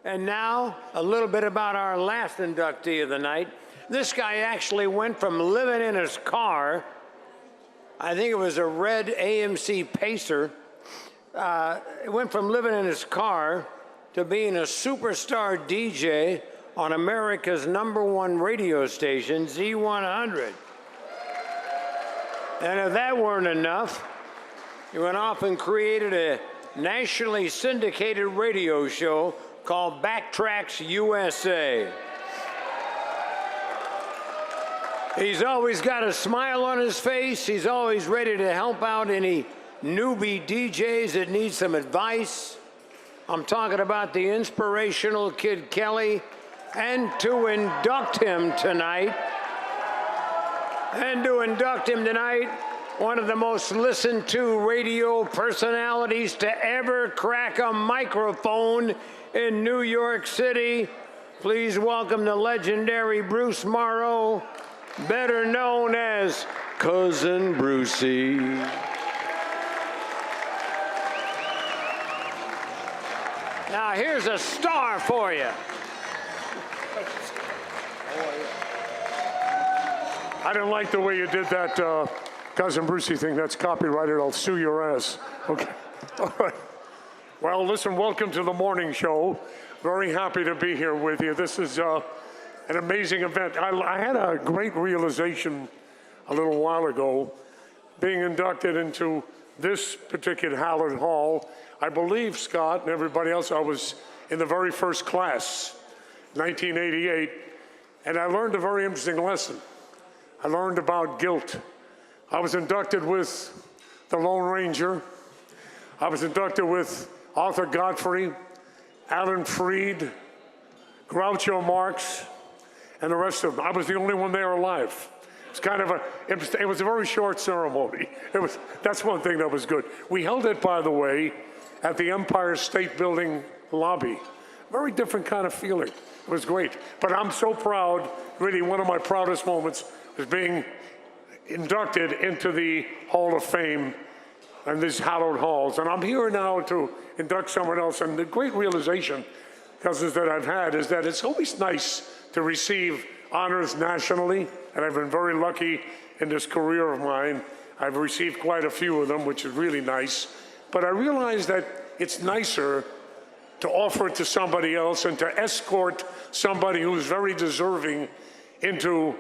And now, a little bit about our last inductee of the night. This guy actually went from living in his car, I think it was a red AMC Pacer, it went from living in his car to being a superstar DJ on America's #1 radio station, Z100. And if that weren't enough, he went off and created a nationally syndicated radio show called Backtracks USA. He's always got a smile on his face. He's always ready to help out any newbie DJs that need some advice. I'm talking about the inspirational Kid Kelly. And to induct him tonight, one of the most listened to radio personalities to ever crack a microphone in New York City. Please welcome the legendary Bruce Morrow, better known as Cousin Brucey. Now here's a star for you. I didn't like the way you did that Cousin Brucey thing. That's copyrighted. I'll sue your ass. Okay. All right. Well, listen, welcome to the morning show. Very happy to be here with you. This is an amazing event. I had a great realization a little while ago, being inducted into this particular Hallett Hall. I believe, Scott and everybody else, I was in the very first class, 1988, and I learned a very interesting lesson. I learned about guilt. I was inducted with the Lone Ranger. I was inducted with Arthur Godfrey, Alan Freed, Groucho Marx, and the rest of them. I was the only one there alive. It's kind of it was a very short ceremony. That's one thing that was good. We held it, by the way, at the Empire State Building lobby. Very different kind of feeling. It was great. But I'm so proud, really one of my proudest moments was being inducted into the Hall of Fame and these hallowed halls. And I'm here now to induct someone else. And the great realization, cousins, that I've had is that it's always nice to receive honors nationally. And I've been very lucky in this career of mine. I've received quite a few of them, which is really nice. But I realize that it's nicer to offer it to somebody else and to escort somebody who's very deserving into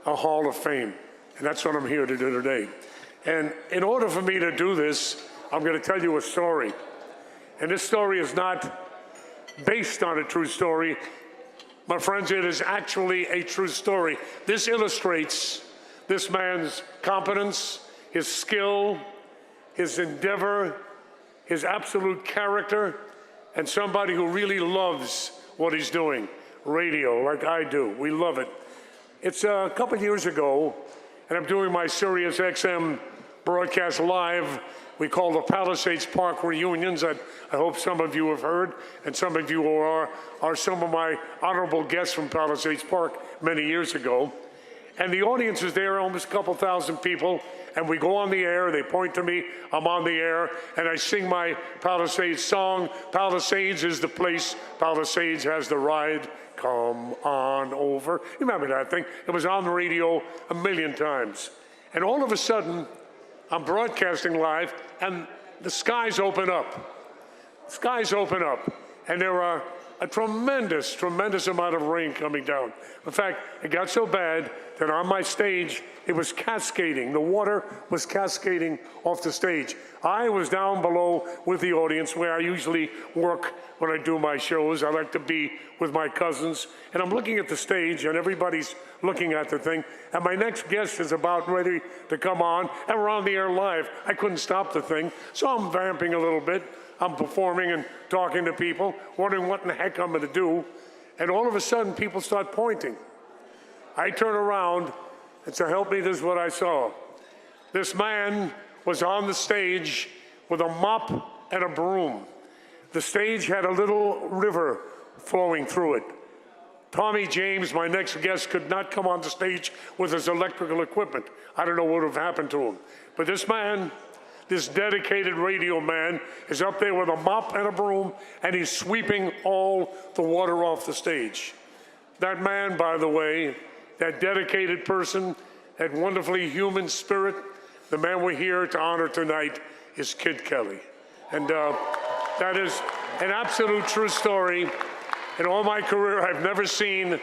a Hall of Fame. And that's what I'm here to do today. And in order for me to do this, I'm going to tell you a story. And this story is not based on a true story. My friends, it is actually a true story. This illustrates this man's competence, his skill, his endeavor, his absolute character, and somebody who really loves what he's doing. Radio, like I do. We love it. It's a couple years ago, and I'm doing my Sirius XM broadcast live. We call the Palisades Park reunions that I hope some of you have heard, and some of you are some of my honorable guests from Palisades Park many years ago. And the audience is there, almost a couple thousand people, and we go on the air, they point to me, I'm on the air, and I sing my Palisades song. Palisades is the place, Palisades has the ride, come on over. You remember that thing? It was on the radio a million times. And all of a sudden, I'm broadcasting live, and the skies open up. Skies open up, and there are a tremendous, tremendous amount of rain coming down. In fact, it got so bad that on my stage, it was cascading. The water was cascading off the stage. I was down below with the audience where I usually work when I do my shows. I like to be with my cousins. And I'm looking at the stage, and everybody's looking at the thing. And my next guest is about ready to come on, and we're on the air live. I couldn't stop the thing, so I'm vamping a little bit. I'm performing and talking to people, wondering what in the heck I'm going to do. And all of a sudden, people start pointing. I turn around, and so help me, this is what I saw. This man was on the stage with a mop and a broom. The stage had a little river flowing through it. Tommy James, my next guest, could not come on the stage with his electrical equipment. I don't know what would have happened to him. But this man this dedicated radio man is up there with a mop and a broom, and he's sweeping all the water off the stage. That man, by the way, that dedicated person, that wonderfully human spirit, the man we're here to honor tonight is Kid Kelly. And that is an absolute true story. In all my career, I've never seen,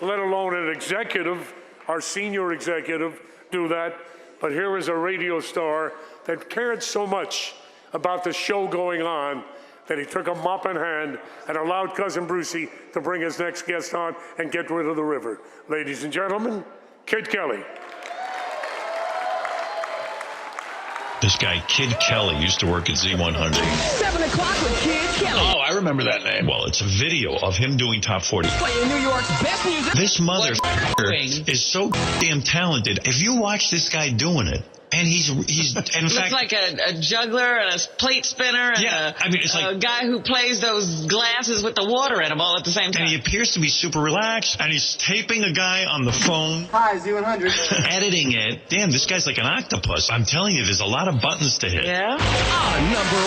let alone an executive, our senior executive, do that. But here is a radio star that cared so much about the show going on that he took a mop in hand and allowed Cousin Brucey to bring his next guest on and get rid of the river. Ladies and gentlemen, Kid Kelly. This guy, Kid Kelly, used to work at Z100. 7 o'clock with Kid Kelly. Oh, I remember that name. Well, it's a video of him doing Top 40. Playing New York's best music. This motherfucker is so damn talented. If you watch this guy doing it, and he's in Looks fact like a juggler and a plate spinner and Yeah, I mean, it's a like- guy who plays those glasses with the water in them all at the same time. and he appears to be super relaxed, and he's taping a guy on the phone. Hi, Z100. Editing it. Damn, this guy's like an octopus. I'm telling you, there's a lot of buttons to hit. Yeah? Our number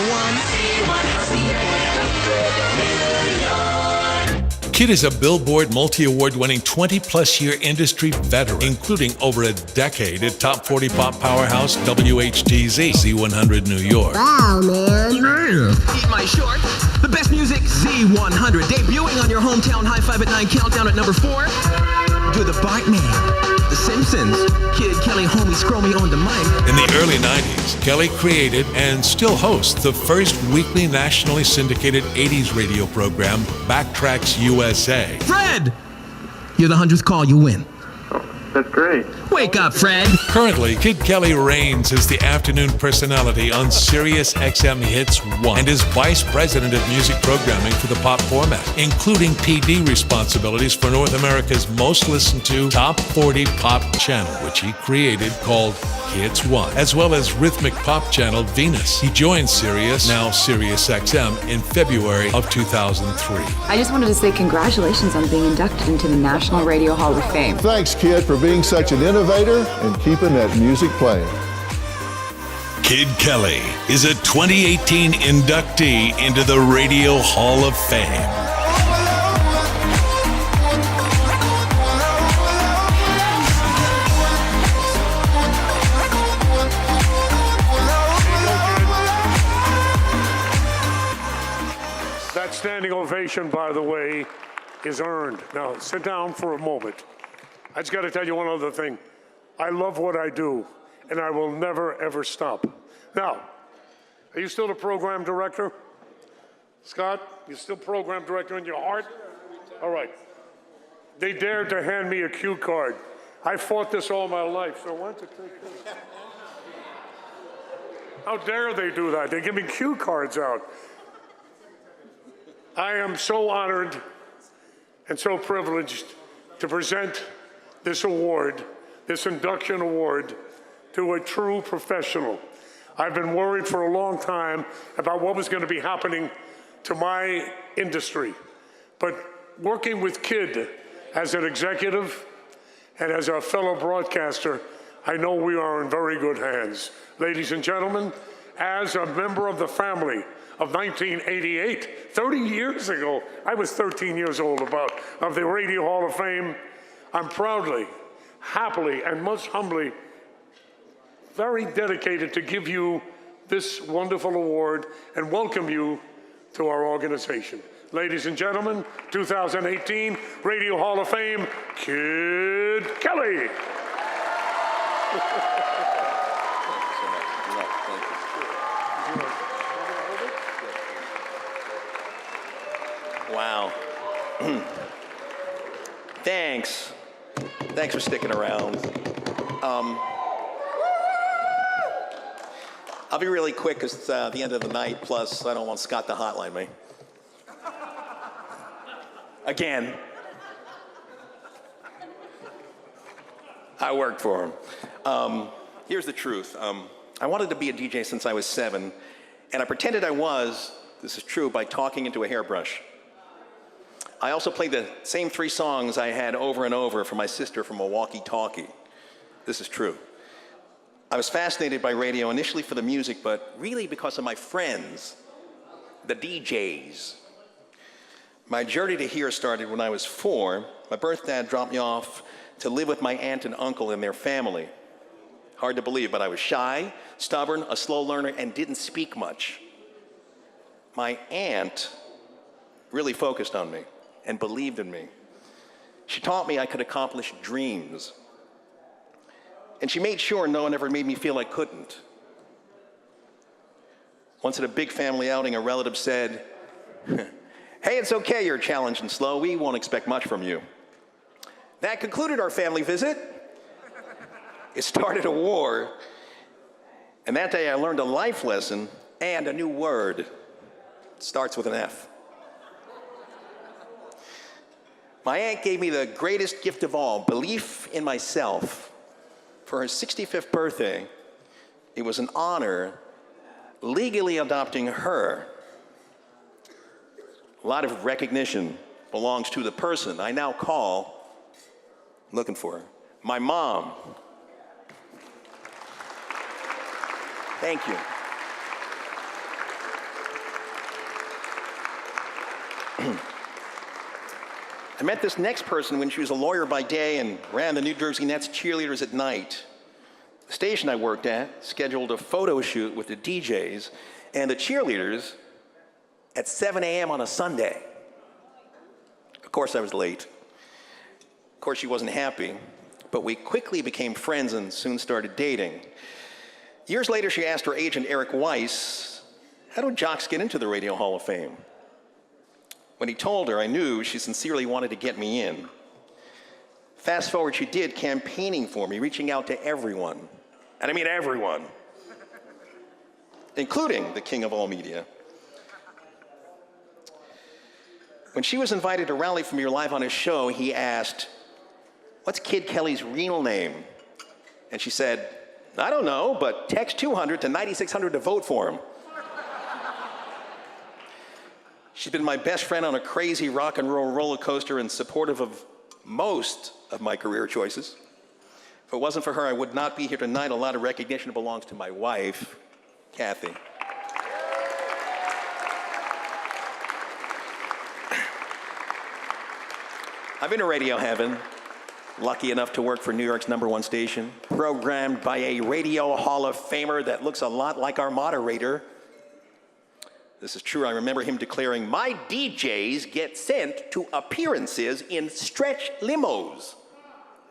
Kid is a Billboard multi-award winning 20-plus year industry veteran, including over a decade at Top 40 Pop Powerhouse WHTZ, Z100 New York. Wow, man. Eat my short. The best music, Z100. Debuting on your hometown High 5 at 9 countdown at number 4. Do the Bartman, The Simpsons, Kid Kelly, homie, scroll me on the mic. In the early 90s, Kelly created and still hosts the first weekly nationally syndicated 80s radio program, Backtracks USA. Fred! You're the 100th call, you win. That's great. Wake up, Fred. Currently, Kid Kelly reigns as the afternoon personality on Sirius XM Hits 1 and is vice president of music programming for the pop format, including PD responsibilities for North America's most listened to Top 40 Pop channel, which he created called Hits 1, as well as rhythmic pop channel Venus. He joined Sirius, now Sirius XM, in February of 2003. I just wanted to say congratulations on being inducted into the National Radio Hall of Fame. Thanks, Kid, for being such an innovator and keeping that music playing. Kid Kelly is a 2018 inductee into the Radio Hall of Fame. That standing ovation, by the way, is earned. Now, sit down for a moment. I just got to tell you one other thing. I love what I do, and I will never, ever stop. Now, are you still the program director? Scott, you still program director in your heart? All right. They dared to hand me a cue card. I fought this all my life, so why don't you take this? How dare they do that? They give me cue cards out. I am so honored and so privileged to present this award, this induction award, to a true professional. I've been worried for a long time about what was going to be happening to my industry. But working with Kid as an executive and as a fellow broadcaster, I know we are in very good hands. Ladies and gentlemen, as a member of the family of 1988, 30 years ago, I was 13 years old of the Radio Hall of Fame, I'm proudly, happily, and most humbly very dedicated to give you this wonderful award and welcome you to our organization. Ladies and gentlemen, 2018 Radio Hall of Fame, Kid Kelly. Wow. Thanks. Thanks for sticking around. I'll be really quick because it's the end of the night, plus I don't want Scott to hotline me. Again. I worked for him. Here's the truth. I wanted to be a DJ since I was 7, and I pretended I was, this is true, by talking into a hairbrush. I also played the same 3 songs I had over and over for my sister from a walkie-talkie. This is true. I was fascinated by radio initially for the music, but really because of my friends, the DJs. My journey to here started when I was 4. My birth dad dropped me off to live with my aunt and uncle and their family. Hard to believe, but I was shy, stubborn, a slow learner, and didn't speak much. My aunt really focused on me and believed in me. She taught me I could accomplish dreams. And she made sure no one ever made me feel I couldn't. Once at a big family outing, a relative said, "Hey, it's okay you're challenged and slow. We won't expect much from you." That concluded our family visit. It started a war. And that day I learned a life lesson and a new word. It starts with an F. My aunt gave me the greatest gift of all, belief in myself. For her 65th birthday, it was an honor legally adopting her. A lot of recognition belongs to the person I now call, looking for her, my mom. Thank you. I met this next person when she was a lawyer by day and ran the New Jersey Nets cheerleaders at night. The station I worked at scheduled a photo shoot with the DJs and the cheerleaders at 7 a.m. on a Sunday. Of course, I was late. Of course, she wasn't happy, but we quickly became friends and soon started dating. Years later, she asked her agent, Eric Weiss, "How do jocks get into the Radio Hall of Fame?" When he told her, I knew she sincerely wanted to get me in. Fast forward, she did, campaigning for me, reaching out to everyone. And I mean everyone, including the king of all media. When she was invited to rally for me live on his show, he asked, "What's Kid Kelly's real name?" And she said, "I don't know, but text 200 to 9600 to vote for him." She's been my best friend on a crazy rock and roll roller coaster and supportive of most of my career choices. If it wasn't for her, I would not be here tonight. A lot of recognition belongs to my wife, Kathy. I've been to radio heaven, lucky enough to work for New York's #1 station, programmed by a Radio Hall of Famer that looks a lot like our moderator. This is true. I remember him declaring, "My DJs get sent to appearances in stretch limos,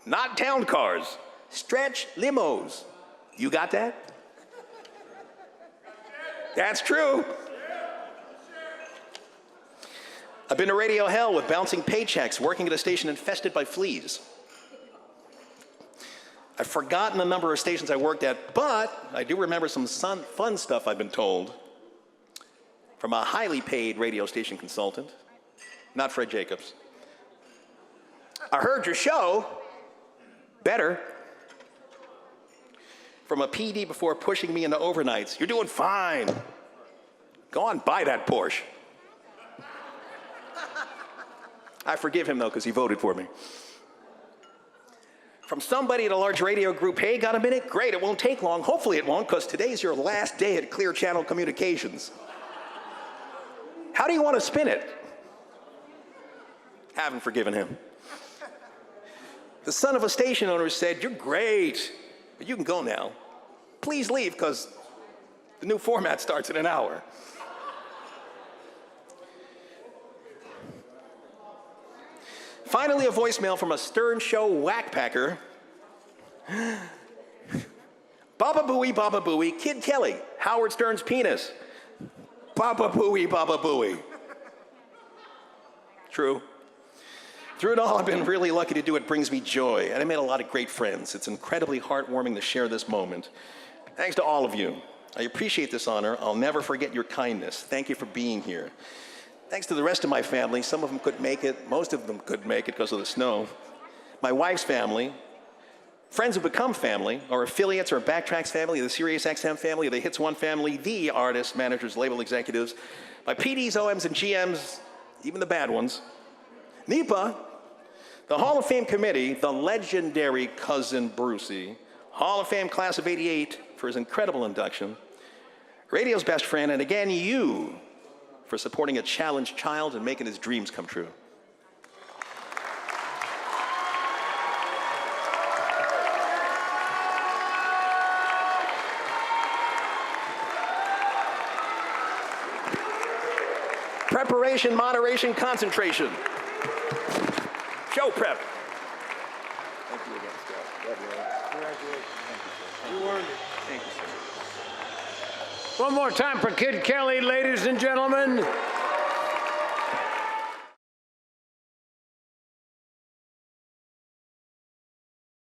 not town cars, stretch limos." You got that? That's true. I've been to radio hell with bouncing paychecks, working at a station infested by fleas. I've forgotten the number of stations I worked at, but I do remember some fun stuff I've been told from a highly paid radio station consultant, not Fred Jacobs. "I heard your show. Better." From a PD before pushing me into overnights. "You're doing fine. Go on, buy that Porsche." I forgive him, though, because he voted for me. From somebody at a large radio group, "Hey, got a minute? Great, it won't take long. Hopefully it won't, because today's your last day at Clear Channel Communications. How do you want to spin it?" Haven't forgiven him. The son of a station owner said, "You're great, but you can go now. Please leave, because the new format starts in an hour." Finally, a voicemail from a Stern Show whackpacker. "Baba Booey, Kid Kelly, Howard Stern's penis. Baba Booey. True. Through it all, I've been really lucky to do what brings me joy, and I made a lot of great friends. It's incredibly heartwarming to share this moment. Thanks to all of you. I appreciate this honor. I'll never forget your kindness. Thank you for being here. Thanks to the rest of my family. Some of them couldn't make it. Most of them couldn't make it because of the snow. My wife's family, friends who become family, or affiliates or Backtracks family, the Sirius XM family, the Hits One family, the artists, managers, label executives, my PDs, OMs, and GMs, even the bad ones. NEPA, the Hall of Fame committee, the legendary Cousin Brucey, Hall of Fame class of '88 for his incredible induction, radio's best friend, and again, you for supporting a challenged child and making his dreams come true. Preparation, moderation, concentration. Show prep. Thank you again, Scott. Congratulations. You earned it. Thank you, sir. One more time for Kid Kelly, ladies and gentlemen.